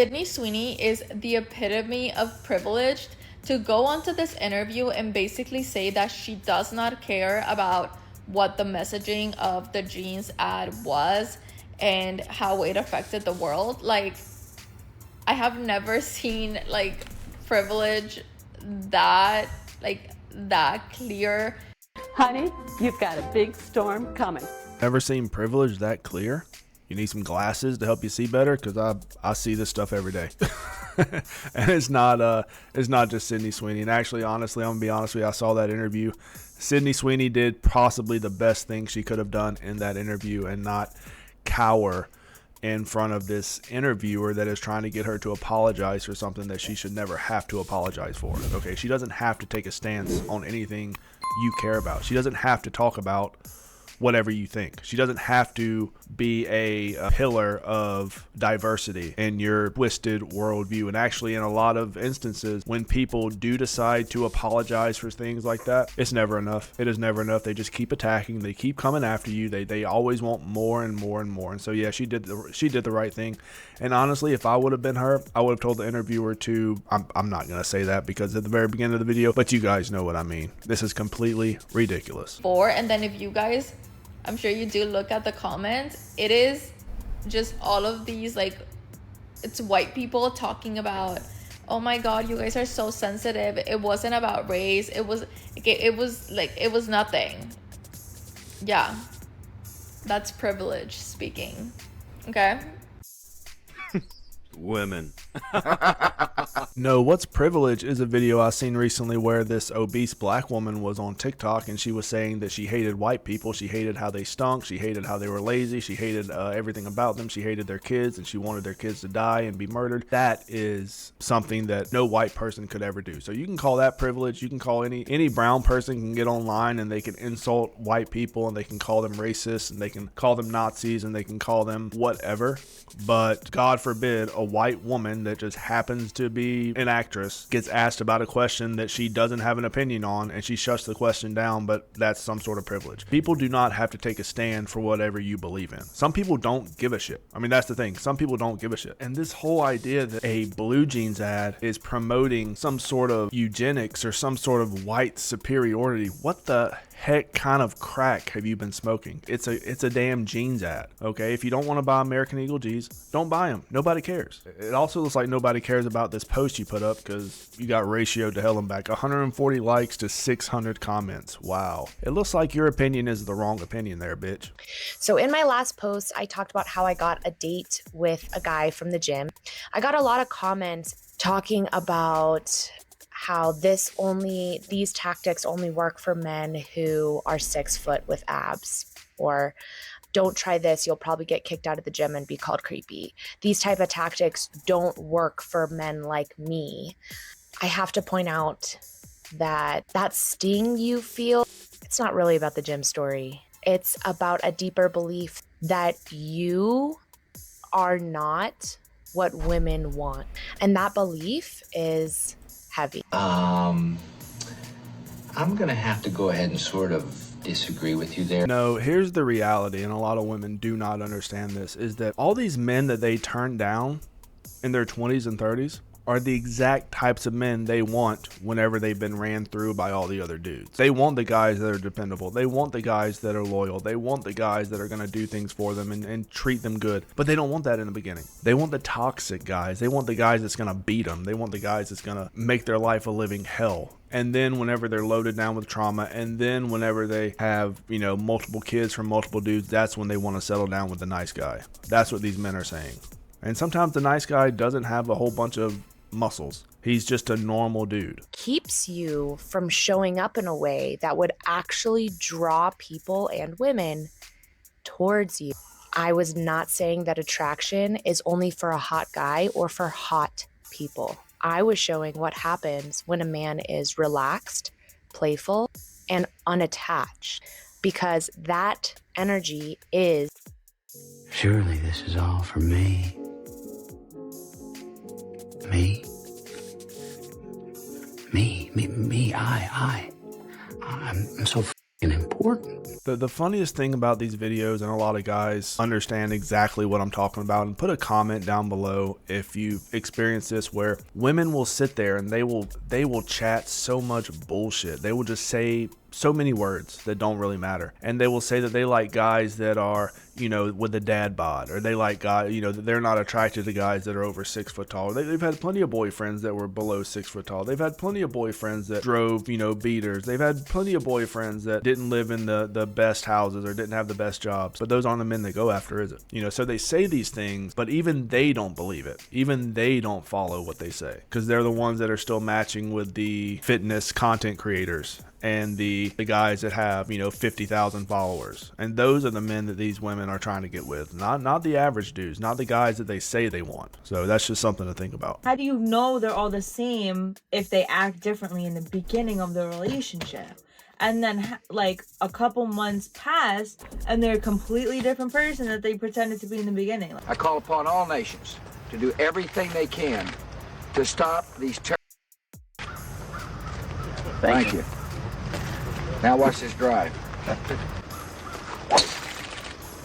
Sydney Sweeney is the epitome of privileged to go onto this interview and basically say that she does not care about what the messaging of the jeans ad was and how it affected the world. Like, I have never seen like privilege that clear. Honey, you've got a big storm coming. Ever seen privilege that clear? You need some glasses to help you see better, because I see this stuff every day. And it's not just Sydney Sweeney. And actually, honestly, I'm gonna be honest with you, I saw that interview. Sydney Sweeney did possibly the best thing she could have done in that interview and not cower in front of this interviewer that is trying to get her to apologize for something that she should never have to apologize for. Okay, she doesn't have to take a stance on anything you care about. She doesn't have to talk about whatever you think. She doesn't have to be a pillar of diversity in your twisted worldview. And actually, in a lot of instances, when people do decide to apologize for things like that, it's never enough. It is never enough. They just keep attacking. They keep coming after you. They always want more and more and more. And so, yeah, she did the right thing. And honestly, if I would have been her, I would have told the interviewer to, I'm not going to say that because at the very beginning of the video, but you guys know what I mean. This is completely ridiculous. And then if you guys, I'm sure you do look at the comments, it is just all of these, like, it's white people talking about, oh my god, you guys are so sensitive. It wasn't about race. It was nothing. Yeah, that's privilege speaking. Okay. Women. No, what's privilege is a video I seen recently where this obese black woman was on TikTok and she was saying that she hated white people. She hated how they stunk. She hated how they were lazy. She hated everything about them. She hated their kids and she wanted their kids to die and be murdered. That is something that no white person could ever do. So you can call that privilege. You can call any brown person can get online and they can insult white people and they can call them racist and they can call them Nazis and they can call them whatever. But God forbid a white woman that just happens to be an actress gets asked about a question that she doesn't have an opinion on and she shuts the question down, but that's some sort of privilege. People do not have to take a stand for whatever you believe in. Some people don't give a shit. I mean, that's the thing. Some people don't give a shit. And this whole idea that a blue jeans ad is promoting some sort of eugenics or some sort of white superiority, what the heck kind of crack have you been smoking? It's a damn jeans ad. Okay, if you don't want to buy American Eagle jeans, don't buy them. Nobody cares. It also looks like nobody cares about this post you put up because you got ratioed to hell and back. 140 likes to 600 comments. Wow. It looks like your opinion is the wrong opinion there, bitch. So in my last post, I talked about how I got a date with a guy from the gym. I got a lot of comments talking about how these tactics only work for men who are 6 foot with abs, or don't try this, you'll probably get kicked out of the gym and be called creepy. These type of tactics don't work for men like me. I have to point out that sting you feel, it's not really about the gym story. It's about a deeper belief that you are not what women want. And that belief is heavy. I'm gonna have to go ahead and sort of disagree with you there. No, here's the reality, and a lot of women do not understand this, is that all these men that they turn down in their 20s and 30s are the exact types of men they want whenever they've been ran through by all the other dudes. They want the guys that are dependable. They want the guys that are loyal. They want the guys that are going to do things for them and treat them good. But they don't want that in the beginning. They want the toxic guys. They want the guys that's going to beat them. They want the guys that's going to make their life a living hell. And then whenever they're loaded down with trauma, and then whenever they have, multiple kids from multiple dudes, that's when they want to settle down with the nice guy. That's what these men are saying. And sometimes the nice guy doesn't have a whole bunch of muscles. He's just a normal dude. Keeps you from showing up in a way that would actually draw people and women towards you. I was not saying that attraction is only for a hot guy or for hot people. I was showing what happens when a man is relaxed, playful, and unattached, because that energy is... Surely this is all for me. Me, I'm so f***ing important. The funniest thing about these videos, and a lot of guys understand exactly what I'm talking about, and put a comment down below if you experience this, where women will sit there and they will chat so much bullshit. They will just say so many words that don't really matter, and they will say that they like guys that are, you know, with a dad bod, or they like guys, you know, that they're not attracted to guys that are over 6 foot tall. They've had plenty of boyfriends that were below 6 foot tall. They've had plenty of boyfriends that drove, you know, beaters. They've had plenty of boyfriends that didn't live in the best houses or didn't have the best jobs. But those aren't the men they go after, is it? You know, so they say these things, but even they don't believe it. Even they don't follow what they say, because they're the ones that are still matching with the fitness content creators and the guys that have, you know, 50,000 followers. And those are the men that these women are trying to get with, not the average dudes, not the guys that they say they want. So that's just something to think about. How do you know they're all the same if they act differently in the beginning of the relationship? And then like a couple months pass and they're a completely different person that they pretended to be in the beginning. I call upon all nations to do everything they can to stop these Thank you. Now watch this drive.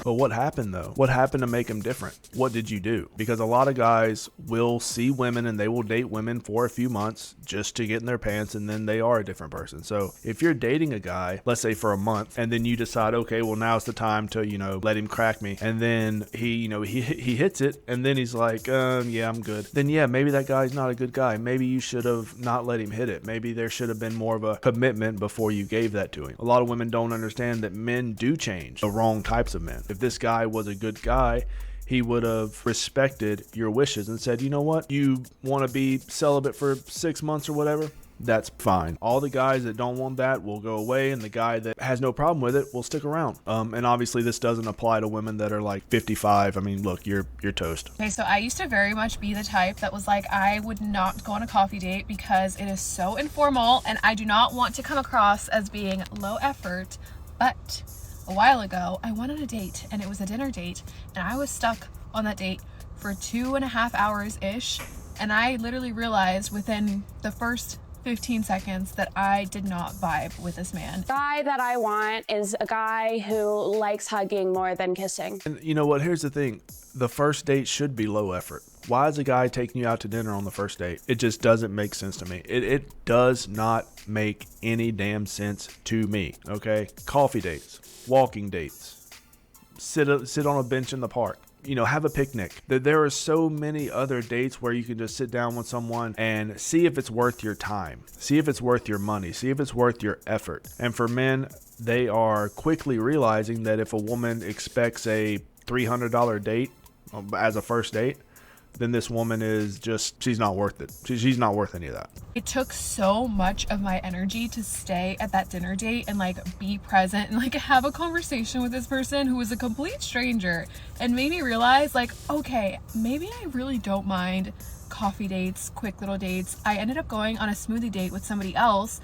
But what happened though? What happened to make them different? What did you do? Because a lot of guys will see women and they will date women for a few months just to get in their pants, and then they are a different person. So if you're dating a guy, let's say for a month, and then you decide, okay, well now's the time to, you know, let him crack me, and then he, you know, he hits it, and then he's like, yeah, I'm good. Then yeah, maybe that guy's not a good guy. Maybe you should have not let him hit it. Maybe there should have been more of a commitment before you gave that to him. A lot of women don't understand that men do change, the wrong types of men. If this guy was a good guy, he would have respected your wishes and said, you know what, you want to be celibate for 6 months or whatever, that's fine. All the guys that don't want that will go away, and the guy that has no problem with it will stick around. And obviously this doesn't apply to women that are like 55. I mean, look, you're toast. Okay, so I used to very much be the type that was like, I would not go on a coffee date because it is so informal and I do not want to come across as being low effort. But a while ago, I went on a date, and it was a dinner date, and I was stuck on that date for 2.5 hours-ish, and I literally realized within the first 15 seconds that I did not vibe with this man. The guy that I want is a guy who likes hugging more than kissing. And you know what? Here's the thing. The first date should be low effort. Why is a guy taking you out to dinner on the first date? It just doesn't make sense to me. It does not make any damn sense to me, okay? Coffee dates, walking dates, sit on a bench in the park, you know, have a picnic. There are so many other dates where you can just sit down with someone and see if it's worth your time, see if it's worth your money, see if it's worth your effort. And for men, they are quickly realizing that if a woman expects a $300 date as a first date, then this woman is just, she's not worth it. She's not worth any of that. It took so much of my energy to stay at that dinner date and like be present and like have a conversation with this person who was a complete stranger, and made me realize like, okay, maybe I really don't mind coffee dates, quick little dates. I ended up going on a smoothie date with somebody else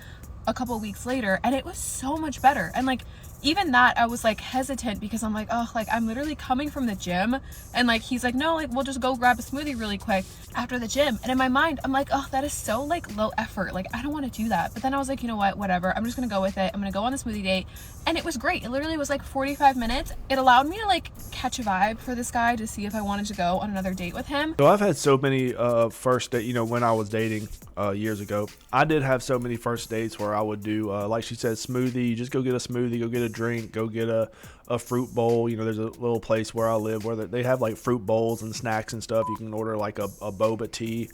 a couple weeks later, and it was so much better. And like, even that, I was like hesitant because I'm like, oh, like I'm literally coming from the gym, and like he's like, no, like we'll just go grab a smoothie really quick after the gym. And in my mind, I'm like, oh, that is so like low effort. Like I don't want to do that. But then I was like, you know what, whatever. I'm just gonna go with it. I'm gonna go on the smoothie date, and it was great. It literally was like 45 minutes. It allowed me to like catch a vibe for this guy to see if I wanted to go on another date with him. So I've had so many first date, you know, when I was dating years ago, I did have so many first dates where I would do, like she said, smoothie. You just go get a smoothie, go get a drink, go get a fruit bowl. You know, there's a little place where I live where they have like fruit bowls and snacks and stuff. You can order like a boba tea,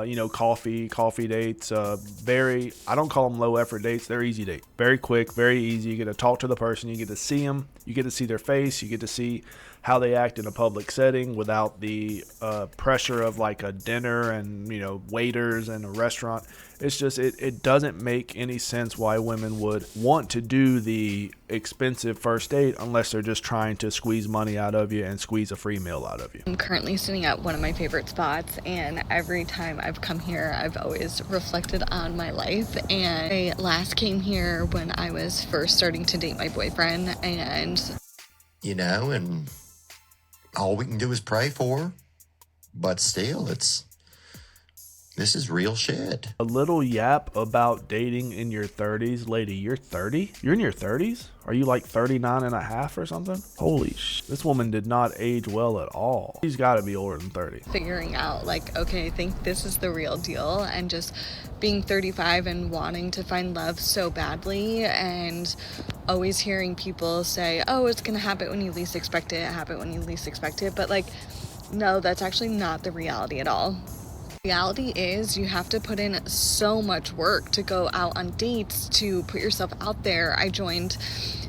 you know, coffee dates. I don't call them low effort dates. They're easy dates. Very quick, very easy. You get to talk to the person. You get to see them. You get to see their face. You get to see how they act in a public setting without the pressure of like a dinner and, you know, waiters and a restaurant. It's just, it doesn't make any sense why women would want to do the expensive first date unless they're just trying to squeeze money out of you and squeeze a free meal out of you. I'm currently sitting at one of my favorite spots, and every time I've come here, I've always reflected on my life. And I last came here when I was first starting to date my boyfriend, and you know, and all we can do is pray for her. But still, it's This is real shit. A little yap about dating in your 30s. Lady, you're 30? You're in your 30s? Are you like 39 and a half or something? Holy sh! This woman did not age well at all. She's got to be older than 30. Figuring out like, okay, I think this is the real deal, and just being 35 and wanting to find love so badly, and always hearing people say, oh, it's gonna happen when you least expect it, happen when you least expect it, but like, no, that's actually not the reality at all. Reality is you have to put in so much work to go out on dates, to put yourself out there. I joined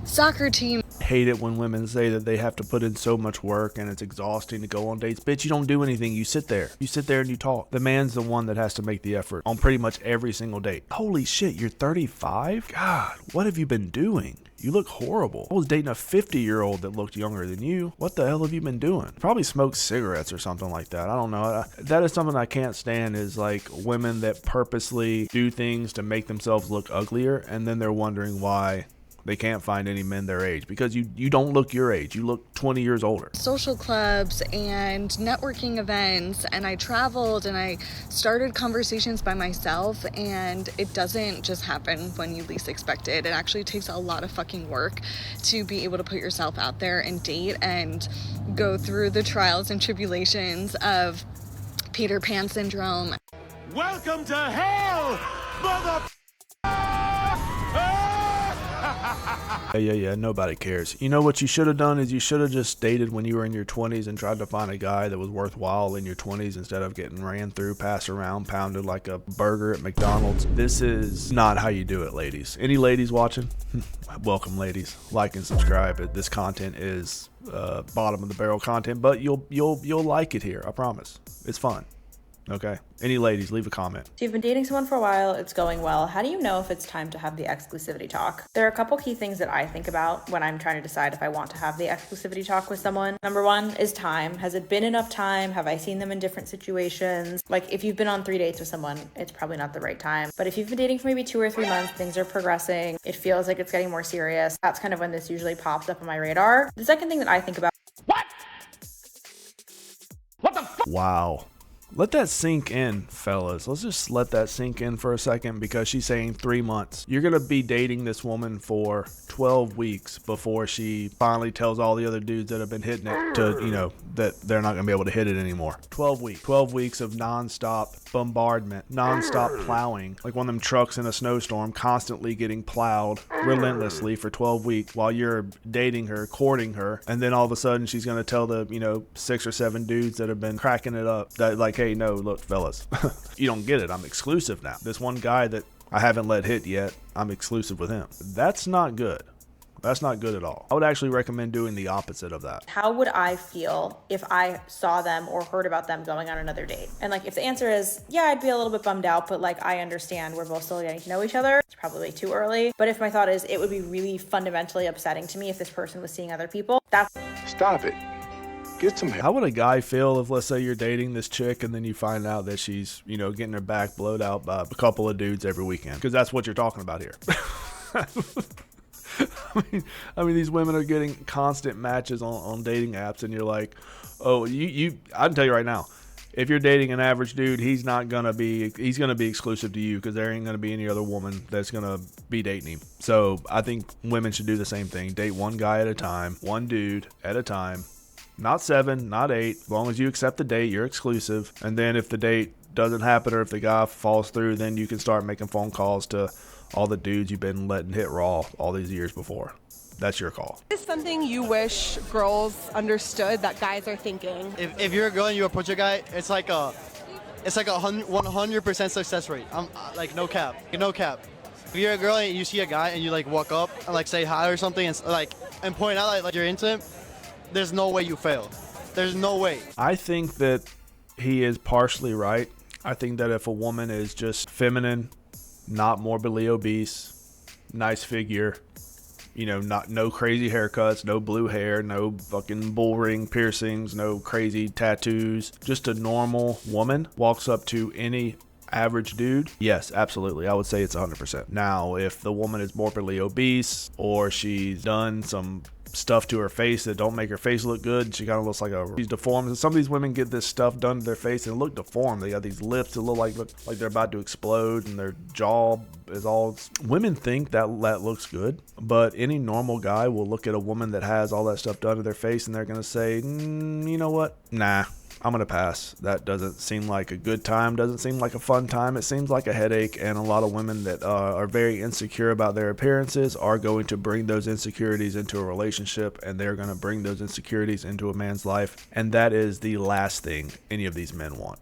soccer team. Hate it when women say that they have to put in so much work and it's exhausting to go on dates. Bitch, you don't do anything. You sit there. You sit there and you talk. The man's the one that has to make the effort on pretty much every single date. Holy shit, you're 35? God, what have you been doing? You look horrible. I was dating a 50-year-old that looked younger than you. What the hell have you been doing? Probably smoked cigarettes or something like that. I don't know. That is something I can't stand, is like women that purposely do things to make themselves look uglier, and then they're wondering why they can't find any men their age, because you don't look your age. You look 20 years older. Social clubs and networking events, and I traveled and I started conversations by myself, and it doesn't just happen when you least expect it. It actually takes a lot of fucking work to be able to put yourself out there and date and go through the trials and tribulations of Peter Pan syndrome. Welcome to hell, mother. Yeah, nobody cares. You know what you should have done is you should have just dated when you were in your 20s and tried to find a guy that was worthwhile in your 20s instead of getting ran through, passed around, pounded like a burger at McDonald's. This is not how you do it, ladies. Any ladies watching? Welcome, ladies. Like and subscribe. This content is bottom of the barrel content, but you'll like it here. I promise. It's fun. Okay. Any ladies, leave a comment. So you've been dating someone for a while, it's going well. How do you know if it's time to have the exclusivity talk? There are a couple key things that I think about when I'm trying to decide if I want to have the exclusivity talk with someone. Number one is time. Has it been enough time? Have I seen them in different situations? Like if you've been on 3 dates with someone, it's probably not the right time. But if you've been dating for maybe 2 or 3 months, things are progressing, it feels like it's getting more serious, that's kind of when this usually pops up on my radar. The second thing that I think about— Wow. Let that sink in, fellas. Let's just let that sink in for a second, because she's saying 3 months. You're going to be dating this woman for 12 weeks before she finally tells all the other dudes that have been hitting it to, that they're not going to be able to hit it anymore. 12 weeks. 12 weeks of nonstop bombardment, nonstop plowing, like one of them trucks in a snowstorm, constantly getting plowed relentlessly for 12 weeks while you're dating her, courting her, and then all of a sudden she's going to tell the 6 or 7 dudes that have been cracking it up that, like, hey, no, look, fellas, you don't get it. I'm exclusive now. This one guy that I haven't let hit yet, I'm exclusive with him. That's not good. That's not good at all. I would actually recommend doing the opposite of that. How would I feel if I saw them or heard about them going on another date? And like, if the answer is, yeah, I'd be a little bit bummed out, but like, I understand we're both still getting to know each other, it's probably way too early. But if my thought is, it would be really fundamentally upsetting to me if this person was seeing other people, that's— Stop it. Get some help. How would a guy feel if, let's say, you're dating this chick and then you find out that she's, getting her back blowed out by a couple of dudes every weekend? Because that's what you're talking about here. I mean, these women are getting constant matches on dating apps, and you're like, oh, I can tell you right now, if you're dating an average dude, he's gonna be exclusive to you, because there ain't gonna be any other woman that's gonna be dating him. So I think women should do the same thing. Date one guy at a time, one dude at a time. Not 7, not 8. As long as you accept the date, you're exclusive. And then if the date doesn't happen, or if the guy falls through, then you can start making phone calls to all the dudes you've been letting hit raw all these years before. That's your call. Is something you wish girls understood that guys are thinking? If you're a girl and you approach a guy, it's like a 100% success rate. I'm like, no cap. If you're a girl and you see a guy and you like walk up and like say hi or something and point out like you're into him, there's no way you fail. There's no way. I think that he is partially right. I think that if a woman is just feminine, not morbidly obese, nice figure, no crazy haircuts, no blue hair, no fucking bull ring piercings, no crazy tattoos, just a normal woman walks up to any average dude, yes, absolutely. I would say it's 100%. Now, if the woman is morbidly obese or she's done some stuff to her face that don't make her face look good, she kind of looks like she's deformed. And some of these women get this stuff done to their face and look deformed. They got these lips that look like they're about to explode, and their jaw is all. Women think that looks good, but any normal guy will look at a woman that has all that stuff done to their face and they're gonna say, you know what, nah, I'm gonna pass. That doesn't seem like a good time, doesn't seem like a fun time. It seems like a headache, and a lot of women that are very insecure about their appearances are going to bring those insecurities into a relationship, and they're going to bring those insecurities into a man's life, and that is the last thing any of these men want.